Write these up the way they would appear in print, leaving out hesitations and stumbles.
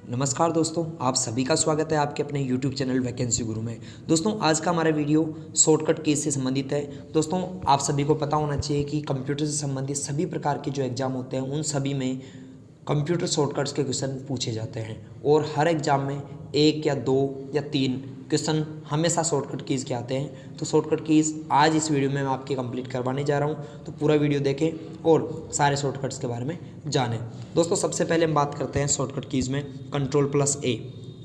नमस्कार दोस्तों, आप सभी का स्वागत है आपके अपने YouTube चैनल वैकेंसी गुरु में। दोस्तों आज का हमारा वीडियो शॉर्टकट कीज से संबंधित है। दोस्तों आप सभी को पता होना चाहिए कि कंप्यूटर से संबंधित सभी प्रकार के जो एग्ज़ाम होते हैं उन सभी में कंप्यूटर शॉर्टकट्स के क्वेश्चन पूछे जाते हैं और हर एग्ज़ाम में 1 या 2 या 3 क्वेश्चन हमेशा शॉर्टकट कीज़ के आते हैं। तो शॉर्टकट कीज़ आज इस वीडियो में मैं आपके कंप्लीट करवाने जा रहा हूं, तो पूरा वीडियो देखें और सारे शॉर्टकट्स के बारे में जानें। दोस्तों सबसे पहले हम बात करते हैं शॉर्टकट कीज़ में कंट्रोल+A।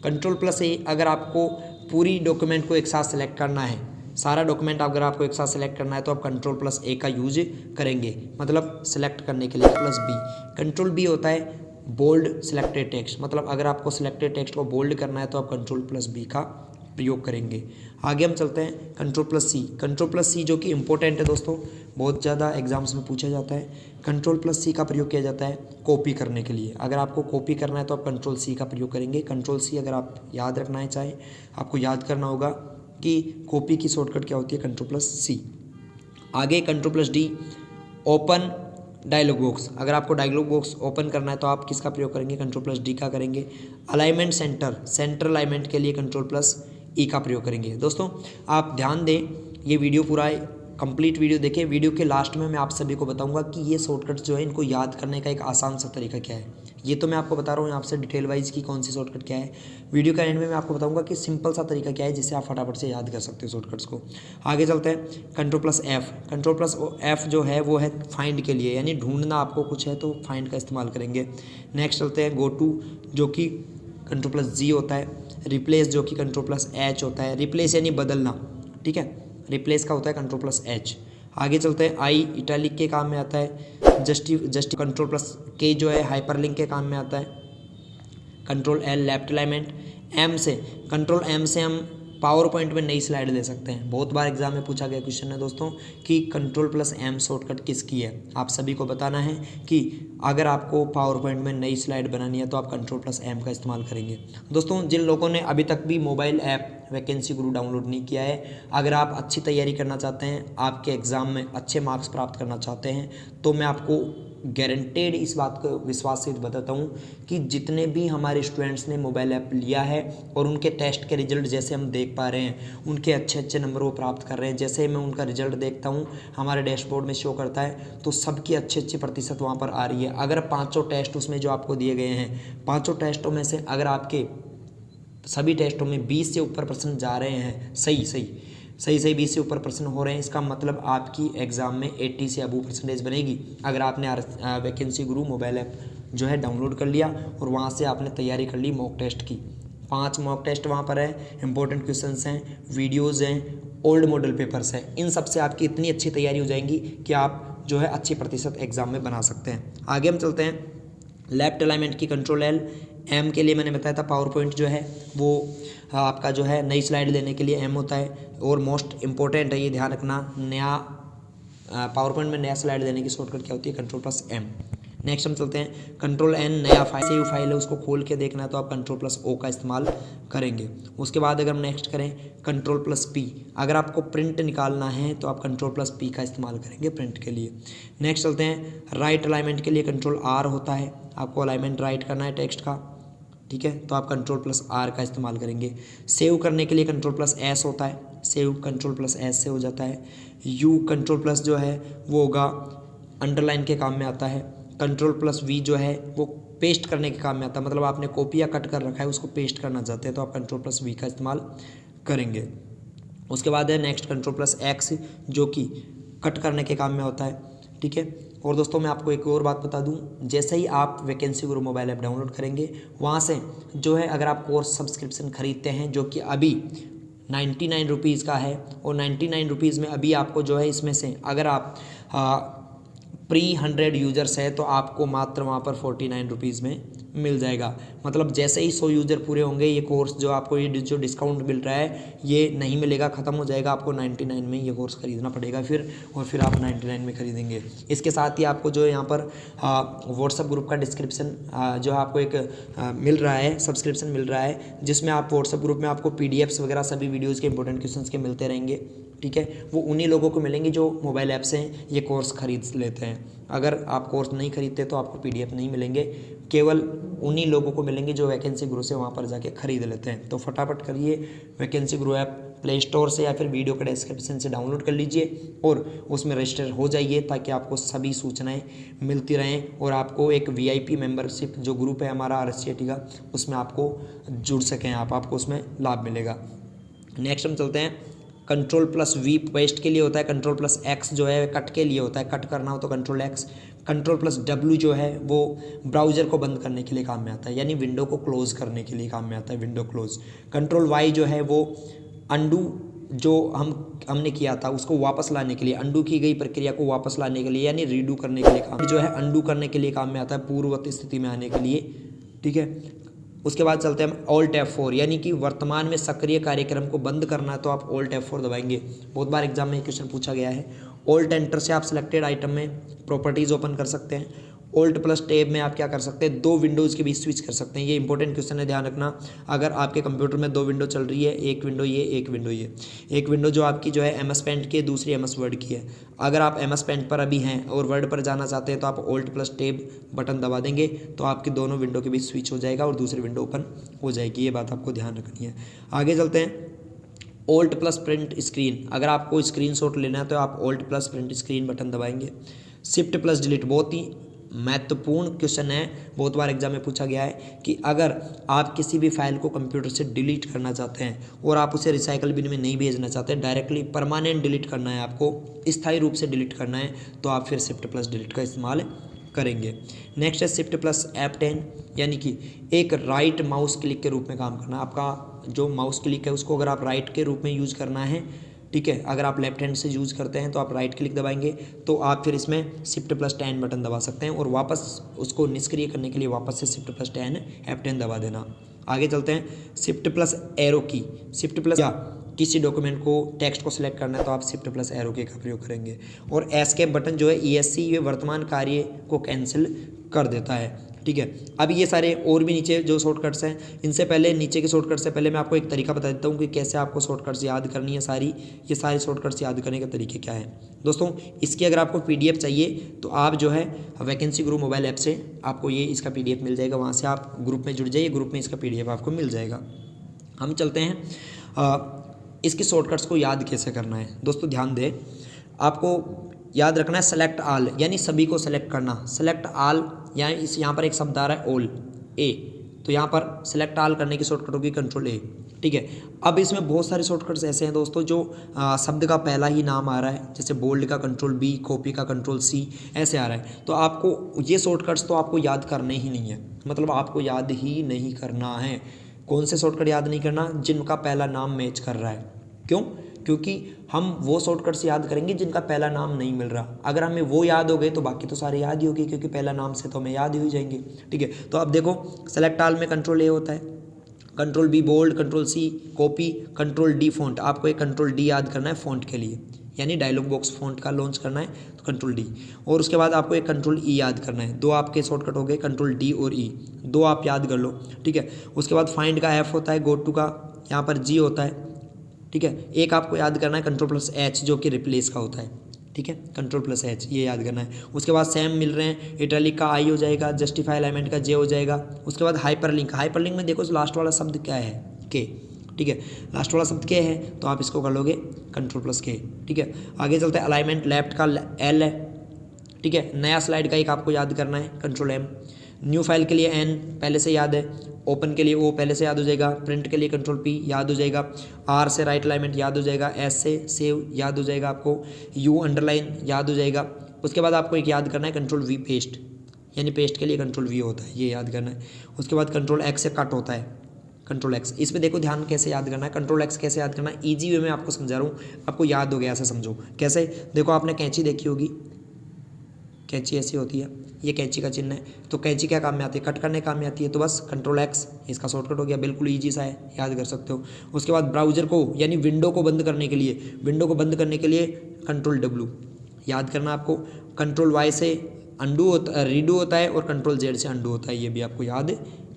कंट्रोल+A अगर आपको पूरी डॉक्यूमेंट को एक साथ सेलेक्ट करना है, सारा डॉक्यूमेंट अगर आपको एक साथ सेलेक्ट करना है तो आप कंट्रोल+A का यूज करेंगे, मतलब सेलेक्ट करने के लिए +B। कंट्रोल B होता है बोल्ड सिलेक्टेड टेक्स्ट, मतलब अगर आपको सिलेक्टेड टेक्स्ट को बोल्ड करना है तो आप कंट्रोल+B का प्रयोग करेंगे। आगे हम चलते हैं कंट्रोल+C। कंट्रोल+C जो कि इंपॉर्टेंट है दोस्तों, बहुत ज़्यादा एग्जाम्स में पूछा जाता है। कंट्रोल+C का प्रयोग किया जाता है कॉपी करने के लिए। अगर आपको कॉपी करना है तो आप कंट्रोल+C का प्रयोग करेंगे। कंट्रोल+C अगर आप याद रखना है चाहे आपको याद करना होगा कि कॉपी की शॉर्टकट क्या होती है, कंट्रोल+C। आगे कंट्रोल+D ओपन डायलॉग बॉक्स। अगर आपको डायलॉग बॉक्स ओपन करना है तो आप किसका प्रयोग करेंगे, कंट्रोल+D का करेंगे। अलाइनमेंट सेंटर अलाइनमेंट के लिए कंट्रोल+E का प्रयोग करेंगे। दोस्तों आप ध्यान दें, ये वीडियो पूरा कंप्लीट वीडियो देखें। वीडियो के लास्ट में मैं आप सभी को बताऊंगा कि ये शॉर्टकट जो है इनको याद करने का एक आसान सा तरीका क्या है। ये तो मैं आपको बता रहा हूँ आपसे डिटेल वाइज की कौन सी शॉर्टकट क्या है। वीडियो का एंड में मैं आपको बताऊंगा कि सिंपल सा तरीका क्या है जिससे आप फटाफट से याद कर सकते हो शॉर्टकट्स को। आगे चलते हैं कंट्रोल+F। कंट्रोल+F जो है वो है फाइंड के लिए, यानी ढूंढना आपको कुछ है तो फाइंड का इस्तेमाल करेंगे। नेक्स्ट चलते हैं गो टू जो कि कंट्रोल+G होता है। रिप्लेस जो कि कंट्रोल+H होता है। रिप्लेस यानी बदलना, ठीक है, रिप्लेस का होता है कंट्रोल+H। आगे चलते हैं आई इटैलिक के काम में आता है। जस्ट कंट्रोल+K जो है हाइपरलिंक के काम में आता है। कंट्रोल+L लेफ्ट अलाइनमेंट। कंट्रोल+M से हम पावर पॉइंट में नई स्लाइड ले सकते हैं। बहुत बार एग्जाम में पूछा गया क्वेश्चन है दोस्तों कि कंट्रोल+M शॉर्टकट किसकी है। आप सभी को बताना है कि अगर आपको पावर पॉइंट में नई स्लाइड बनानी है तो आप कंट्रोल+M का इस्तेमाल करेंगे। दोस्तों जिन लोगों ने अभी तक भी मोबाइल ऐप वैकेंसी गुरु डाउनलोड नहीं किया है, अगर आप अच्छी तैयारी करना चाहते हैं, आपके एग्ज़ाम में अच्छे मार्क्स प्राप्त करना चाहते हैं, तो मैं आपको गारंटेड इस बात को विश्वास से बताता हूँ कि जितने भी हमारे स्टूडेंट्स ने मोबाइल ऐप लिया है और उनके टेस्ट के रिजल्ट जैसे हम देख पा रहे हैं, उनके अच्छे अच्छे नंबर वो प्राप्त कर रहे हैं। जैसे मैं उनका रिजल्ट देखता हूँ हमारे डैशबोर्ड में शो करता है, तो सबकी अच्छे प्रतिशत वहाँ पर आ रही है। अगर 500 टेस्ट उसमें जो आपको दिए गए हैं, 500 टेस्टों में से अगर आपके सभी टेस्टों में 20 से ऊपर % जा रहे हैं, सही 20 से ऊपर % हो रहे हैं, इसका मतलब आपकी एग्ज़ाम में 80 से अबू % बनेगी। अगर आपने वैकेंसी गुरु मोबाइल ऐप जो है डाउनलोड कर लिया और वहाँ से आपने तैयारी कर ली मॉक टेस्ट की। 5 मॉक टेस्ट वहाँ पर है, इंपॉर्टेंट क्वेश्चंस हैं, वीडियोज़ हैं, ओल्ड मॉडल पेपर्स हैं। इन सब से आपकी इतनी अच्छी तैयारी हो जाएंगी कि आप जो है अच्छी प्रतिशत एग्ज़ाम में बना सकते हैं। आगे हम चलते हैं लेफ्ट अलाइनमेंट की कंट्रोल+L। M के लिए मैंने बताया था पावर पॉइंट जो है वो आपका जो है नई स्लाइड लेने के लिए M होता है और मोस्ट इंपॉर्टेंट है, ये ध्यान रखना, नया पावर पॉइंट में नया स्लाइड लेने की शॉर्टकट क्या होती है, कंट्रोल+M। नेक्स्ट हम चलते हैं कंट्रोल+N। नया सेव फाइल है उसको खोल के देखना है तो आप कंट्रोल+O का इस्तेमाल करेंगे। उसके बाद अगर हम नेक्स्ट करें कंट्रोल+P, अगर आपको प्रिंट निकालना है तो आप कंट्रोल+P का इस्तेमाल करेंगे प्रिंट के लिए। नेक्स्ट चलते हैं राइट अलाइनमेंट के लिए कंट्रोल+R होता है, आपको अलाइनमेंट राइट करना है टेक्स्ट का, ठीक है, तो आप कंट्रोल+R का इस्तेमाल करेंगे। सेव करने के लिए कंट्रोल+S होता है, सेव कंट्रोल+S से हो जाता है। U कंट्रोल+ जो है वो होगा अंडरलाइन के काम में आता है। कंट्रोल+V जो है वो पेस्ट करने के काम में आता है, मतलब आपने कॉपी या कट कर रखा है उसको पेस्ट करना चाहते हैं तो आप कंट्रोल+V का इस्तेमाल करेंगे। उसके बाद है नेक्स्ट कंट्रोल+X जो कि कट करने के काम में होता है, ठीक है। और दोस्तों मैं आपको एक और बात बता दूं, जैसे ही आप वैकेंसी गुरु मोबाइल ऐप डाउनलोड करेंगे वहाँ से जो है अगर आप कोर्स सब्सक्रिप्शन खरीदते हैं जो कि अभी 99 रुपीज़ का है और 99 रुपीज़ में अभी आपको जो है इसमें से अगर आप प्री 100 यूज़र्स है तो आपको मात्र वहाँ पर 49 रुपीज़ में मिल जाएगा। मतलब जैसे ही 100 यूज़र पूरे होंगे ये कोर्स जो आपको ये जो डिस्काउंट मिल रहा है ये नहीं मिलेगा, ख़त्म हो जाएगा। आपको 99 में ये कोर्स ख़रीदना पड़ेगा फिर आप 99 में ख़रीदेंगे। इसके साथ ही आपको जो यहाँ पर व्हाट्सअप ग्रुप का डिस्क्रिप्शन जो आपको एक मिल रहा है, सब्सक्रिप्शन मिल रहा है, जिसमें आप व्हाट्सअप ग्रुप में आपको PDFs वगैरह सभी वीडियोज़ के इंपॉर्टेंट क्वेश्चन के मिलते रहेंगे। ठीक है, वो उन्हीं लोगों को मिलेंगे जो मोबाइल ऐप से ये कोर्स खरीद लेते हैं। अगर आप कोर्स नहीं खरीदते तो आपको PDF नहीं मिलेंगे, केवल उन्हीं लोगों को मिलेंगे जो वैकेंसी गुरु से वहाँ पर जाके खरीद लेते हैं। तो फटाफट करिए, वैकेंसी गुरु ऐप प्ले स्टोर से या फिर वीडियो के डिस्क्रिप्शन से डाउनलोड कर लीजिए और उसमें रजिस्टर हो जाइए, ताकि आपको सभी सूचनाएं मिलती रहें और आपको एक VIP मेंबरशिप जो ग्रुप है हमारा RSCAT का, उसमें आपको जुड़ सकें आपको उसमें लाभ मिलेगा। नेक्स्ट हम चलते हैं, Ctrl+V पेस्ट के लिए होता है, Ctrl+X जो है कट के लिए होता है, कट करना हो तो Ctrl+X, Ctrl+W जो है वो ब्राउज़र को बंद करने के लिए काम में आता है, यानी विंडो को क्लोज करने के लिए काम में आता है, विंडो क्लोज। Ctrl+Y जो है वो अंडू जो हमने किया था उसको वापस लाने के लिए, अंडू की गई प्रक्रिया को वापस लाने के लिए यानी रीडू करने के लिए काम जो है अंडू करने के लिए काम में आता है, पूर्ववत स्थिति में आने के लिए, ठीक है। उसके बाद चलते हैं हम Alt F4, यानी कि वर्तमान में सक्रिय कार्यक्रम को बंद करना है तो आप Alt F4 दबाएंगे। बहुत बार एग्जाम में क्वेश्चन पूछा गया है। Alt Enter से आप सिलेक्टेड आइटम में प्रॉपर्टीज ओपन कर सकते हैं। Alt+Tab में आप क्या कर सकते हैं, 2 विंडोज़ के बीच स्विच कर सकते हैं। ये इंपॉर्टेंट क्वेश्चन है, ध्यान रखना। अगर आपके कंप्यूटर में 2 विंडो चल रही है, एक विंडो ये, एक विंडो ये, एक विंडो जो आपकी जो है MS Paint की है, दूसरी MS Word की है। अगर आप MS Paint पर अभी हैं और वर्ड पर जाना चाहते हैं तो आप Alt+Tab बटन दबा देंगे तो आपकी दोनों विंडो के बीच स्विच हो जाएगा और दूसरी विंडो ओपन हो जाएगी। ये बात आपको ध्यान रखनी है। आगे चलते हैं, Alt+Print स्क्रीन। अगर आपको स्क्रीनशॉट लेना है तो आप Alt+Print स्क्रीन बटन दबाएंगे। Shift+Delete बहुत ही महत्वपूर्ण क्वेश्चन है, बहुत बार एग्जाम में पूछा गया है कि अगर आप किसी भी फाइल को कंप्यूटर से डिलीट करना चाहते हैं और आप उसे रिसाइकल बिन में नहीं भेजना चाहते, डायरेक्टली परमानेंट डिलीट करना है, आपको स्थायी रूप से डिलीट करना है, तो आप फिर Shift+Delete का इस्तेमाल करेंगे। नेक्स्ट है Shift+F10, यानी कि एक राइट माउस क्लिक के रूप में काम करना। आपका जो माउस क्लिक है उसको अगर आप राइट के रूप में यूज़ करना है, ठीक है। अगर आप लेफ्ट हैंड से यूज़ करते हैं तो आप राइट क्लिक दबाएंगे तो आप फिर इसमें Shift+10 बटन दबा सकते हैं और वापस उसको निष्क्रिय करने के लिए वापस से Shift+10 F10 दबा देना। आगे चलते हैं, Shift+Arrow की, या किसी डॉक्यूमेंट को टेक्स्ट को सिलेक्ट करना है तो आप Shift+Arrow की का प्रयोग करेंगे। और एस्केप बटन जो है ESC, ये वर्तमान कार्य को कैंसिल कर देता है, ठीक है। अब ये सारे और भी नीचे जो शॉर्टकट्स हैं, इनसे पहले नीचे के शॉर्टकट से पहले मैं आपको एक तरीका बता देता हूँ कि कैसे आपको शॉर्टकट्स याद करनी है। ये सारे शॉर्टकट्स याद करने के तरीके क्या है दोस्तों। इसकी अगर आपको PDF चाहिए तो आप जो है वैकेंसी गुरु मोबाइल ऐप से आपको ये इसका PDF मिल जाएगा, वहाँ से आप ग्रुप में जुड़ जाइए, ग्रुप में इसका PDF आपको मिल जाएगा। हम चलते हैं इसके शॉर्टकट्स को याद कैसे करना है दोस्तों। ध्यान दें, आपको याद रखना है सेलेक्ट ऑल, यानी सभी को सेलेक्ट करना। सेलेक्ट ऑल यानी यहाँ पर एक शब्द आ रहा है ऑल ए, तो यहाँ पर सेलेक्ट ऑल करने की शॉर्टकट होगी Ctrl+A, ठीक है। अब इसमें बहुत सारे शॉर्टकट्स ऐसे हैं दोस्तों जो शब्द का पहला ही नाम आ रहा है, जैसे बोल्ड का Ctrl+B, कॉपी का Ctrl+C ऐसे आ रहा है। तो आपको ये शॉर्टकट्स तो आपको याद करने ही नहीं है, मतलब आपको याद ही नहीं करना है। कौन से शॉर्टकट याद नहीं करना, जिनका पहला नाम मैच कर रहा है। क्यों? क्योंकि हम वो शॉर्टकट्स याद करेंगे जिनका पहला नाम नहीं मिल रहा। अगर हमें वो याद हो गए तो बाकी तो सारे याद ही होगी, क्योंकि पहला नाम से तो हमें याद ही हो जाएंगे, ठीक है। तो अब देखो, सेलेक्ट ऑल में Ctrl+A होता है, Ctrl+B bold, Ctrl+C copy, Ctrl+D font. आपको एक Ctrl+D याद करना है फॉन्ट के लिए, यानी डायलॉग बॉक्स फॉन्ट का लॉन्च करना है तो Ctrl+D। और उसके बाद आपको एक Ctrl+E याद करना है। 2 आपके शॉर्टकट हो गए, Ctrl+D और E, 2 आप याद कर लो, ठीक है। उसके बाद फाइंड का F होता है, गो टू का यहाँ पर G होता है, ठीक है। एक आपको याद करना है Ctrl+H जो कि रिप्लेस का होता है, ठीक है। Ctrl+H ये याद करना है। उसके बाद सेम मिल रहे हैं, इटैलिक का I हो जाएगा, जस्टिफाई अलाइनमेंट का J हो जाएगा। उसके बाद हाइपरलिंक में देखो लास्ट वाला शब्द क्या है, K, ठीक है। लास्ट वाला शब्द K है तो आप इसको कर लोगे Ctrl+K, ठीक है। आगे चलते हैं, अलाइनमेंट लेफ्ट का L है, ठीक है। नया स्लाइड का एक आपको याद करना है Ctrl+M। न्यू फाइल के लिए N पहले से याद है, ओपन के लिए O पहले से याद हो जाएगा, प्रिंट के लिए Ctrl+P याद हो जाएगा, R से राइट अलाइनमेंट याद हो जाएगा, S से सेव याद हो जाएगा आपको, U अंडरलाइन याद हो जाएगा। उसके बाद आपको एक याद करना है Ctrl+V पेस्ट, यानी पेस्ट के लिए Ctrl+V होता है, ये याद करना है। उसके बाद Ctrl+X से कट होता है, Ctrl+X। इसमें देखो ध्यान कैसे याद करना है, Ctrl+X कैसे याद करना है, ईजी वे में आपको समझा रहा हूँ, आपको याद हो गया ऐसा समझो। कैसे? देखो आपने कैंची देखी होगी, कैंची ऐसी होती है, ये कैंची का चिन्ह है, तो कैंची क्या काम में आती है? कट करने काम में आती है, तो बस Ctrl+X इसका शॉर्टकट हो गया, बिल्कुल ईजी सा है, याद कर सकते हो। उसके बाद ब्राउज़र को यानी विंडो को बंद करने के लिए Ctrl+W याद करना आपको। Ctrl+Y से रीडू होता है और Ctrl+Z से अंडू होता है, ये भी आपको याद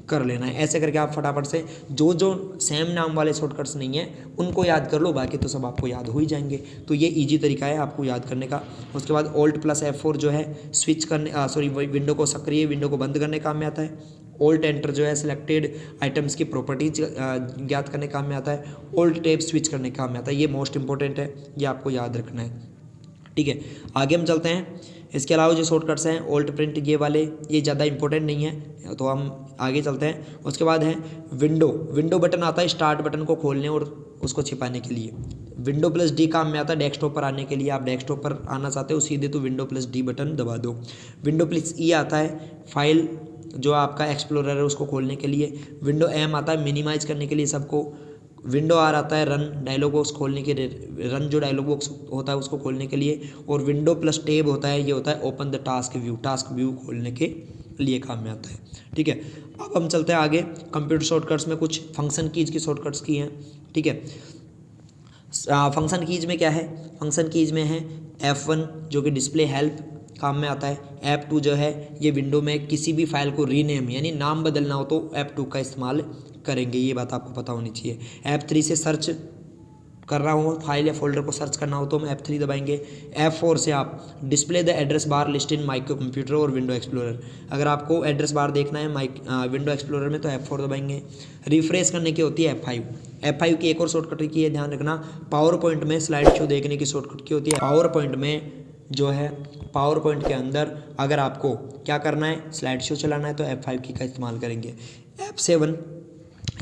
कर लेना है। ऐसे करके आप फटाफट से जो जो सेम नाम वाले शॉर्टकट्स नहीं है उनको याद कर लो, बाकी तो सब आपको याद हो ही जाएंगे। तो ये इजी तरीका है आपको याद करने का। उसके बाद Alt+F4 जो है स्विच करने विंडो को सक्रिय विंडो को बंद करने काम में आता है। Alt Enter जो है सिलेक्टेड आइटम्स की प्रॉपर्टीज ज्ञात करने काम में आता है। Alt Tab स्विच करने काम में आता है। ये मोस्ट इंपॉर्टेंट है, ये आपको याद रखना है, ठीक है। आगे हम चलते हैं। इसके अलावा जो शॉर्टकट्स हैं Alt Print ये वाले, ये ज़्यादा इंपॉर्टेंट नहीं है, तो हम आगे चलते हैं। उसके बाद है विंडो बटन आता है स्टार्ट बटन को खोलने और उसको छिपाने के लिए। Window+D काम में आता है डेस्कटॉप पर आने के लिए। आप डेस्कटॉप पर आना चाहते हो सीधे तो Window+D बटन दबा दो। Window+E आता है फाइल जो आपका एक्सप्लोरर है उसको खोलने के लिए। Window M आता है मिनिमाइज करने के लिए सबको। Window R आता है रन डायलॉग बॉक्स खोलने के लिए, रन जो डायलॉग बॉक्स होता है उसको खोलने के लिए। और Window+Tab होता है, ये होता है ओपन द टास्क व्यू खोलने के लिए काम में आता है, ठीक है। अब हम चलते हैं आगे। कंप्यूटर शॉर्टकट्स में कुछ फंक्शन कीज की शॉर्टकट्स की हैं, ठीक है। फंक्शन कीज में क्या है, फंक्शन कीज में है F1 जो कि डिस्प्ले हेल्प काम में आता है। F2 जो है ये विंडो में किसी भी फाइल को रीनेम यानी नाम बदलना हो तो F2 का इस्तेमाल करेंगे, ये बात आपको पता होनी चाहिए। F3 से सर्च कर रहा हूँ फाइल या फोल्डर को सर्च करना हो तो हम F3 दबाएंगे। F4 से आप display the address bar list in micro computer और विंडो एक्सप्लोरर, अगर आपको एड्रेस बार देखना है विंडो एक्सप्लोरर में तो F4 दबाएंगे। रिफ्रेश करने की होती है F5 की एक और शॉर्टकट की है, ध्यान रखना। पावर पॉइंट में स्लाइड शो देखने की शॉर्टकट की होती है। पावर पॉइंट में जो है पावर पॉइंट के अंदर अगर आपको क्या करना है स्लाइड शो चलाना है तो F5 की का इस्तेमाल करेंगे। F7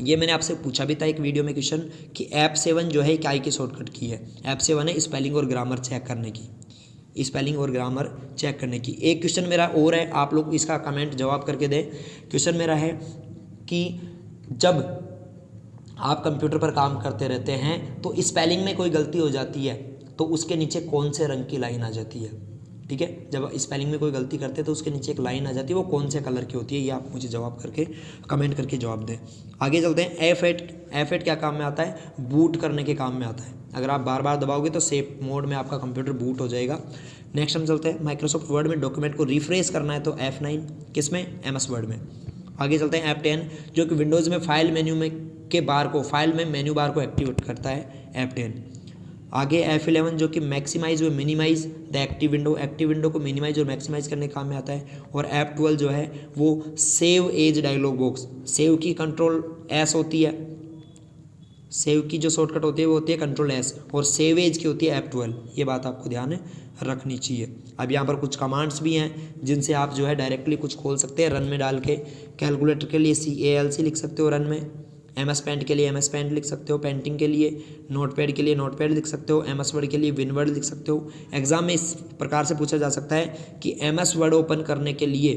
ये मैंने आपसे पूछा भी था एक वीडियो में क्वेश्चन कि F7 जो है क्या की शॉर्टकट की है। F7 है स्पेलिंग और ग्रामर चेक करने की, स्पेलिंग और ग्रामर चेक करने की। एक क्वेश्चन मेरा और है, आप लोग इसका कमेंट जवाब करके दें। क्वेश्चन मेरा है कि जब आप कंप्यूटर पर काम करते रहते हैं तो स्पेलिंग में कोई गलती हो जाती है तो उसके नीचे कौन से रंग की लाइन आ जाती है, ठीक है। जब स्पेलिंग में कोई गलती करते हैं तो उसके नीचे एक लाइन आ जाती है, वो कौन से कलर की होती है, ये आप मुझे जवाब करके कमेंट करके जवाब दें। आगे चलते हैं। F8 क्या काम में आता है, बूट करने के काम में आता है। अगर आप बार बार दबाओगे तो सेफ मोड में आपका कंप्यूटर बूट हो जाएगा। नेक्स्ट हम चलते हैं। माइक्रोसॉफ्ट वर्ड में डॉक्यूमेंट को रिफ्रेश करना है तो F9, किसमें, MS वर्ड में। आगे चलते हैं। F10 जो कि विंडोज़ में फाइल में मेन्यू बार को एक्टिवेट करता है, F10। आगे F11 जो कि मैक्सिमाइज व मिनिमाइज द एक्टिव विंडो को मिनिमाइज और मैक्सिमाइज करने के काम में आता है। और F12 जो है वो save as dialog box, save की कंट्रोल S होती है, सेव की जो शॉर्टकट होती है वो होती है कंट्रोल S, और सेव एज की होती है F12। ये बात आपको ध्यान रखनी चाहिए। अब यहाँ पर कुछ कमांड्स भी हैं जिनसे आप जो है डायरेक्टली कुछ खोल सकते हैं रन में डाल के। कैलकुलेटर के लिए CALC लिख सकते हो रन में, MS पेंट के लिए MS पेंट लिख सकते हो, पेंटिंग के लिए नोटपैड के लिए नोटपैड लिख सकते हो, MS वर्ड के लिए विनवर्ड लिख सकते हो। एग्जाम में इस प्रकार से पूछा जा सकता है कि MS वर्ड ओपन करने के लिए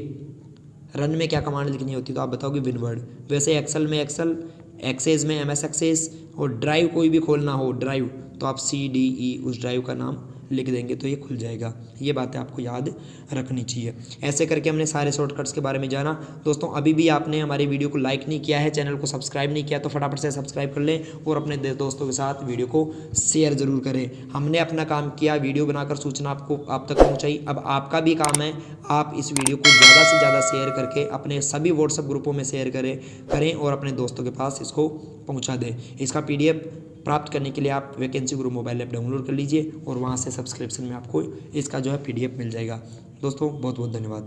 रन में क्या कमांड लिखनी होती है, तो आप बताओगे विनवर्ड। वैसे एक्सेल में एक्सेस में MS एक्सेस, और ड्राइव कोई भी खोलना हो ड्राइव तो आप CDE उस ड्राइव का नाम लिख देंगे तो ये खुल जाएगा। ये बातें आपको याद रखनी चाहिए। ऐसे करके हमने सारे शॉर्टकट्स के बारे में जाना। दोस्तों अभी भी आपने हमारी वीडियो को लाइक नहीं किया है, चैनल को सब्सक्राइब नहीं किया तो फटाफट से सब्सक्राइब कर लें और अपने दोस्तों के साथ वीडियो को शेयर ज़रूर करें। हमने अपना काम किया, वीडियो बनाकर सूचना आपको आप तक पहुँचाई। अब आपका भी काम है, आप इस वीडियो को ज़्यादा से ज़्यादा शेयर करके अपने सभी व्हाट्सएप ग्रुपों में शेयर करें और अपने दोस्तों के पास इसको पहुँचा दें। इसका PDF प्राप्त करने के लिए आप वैकेंसी गुरु मोबाइल ऐप डाउनलोड कर लीजिए और वहाँ से सब्सक्रिप्शन में आपको इसका जो है PDF मिल जाएगा। दोस्तों बहुत बहुत धन्यवाद।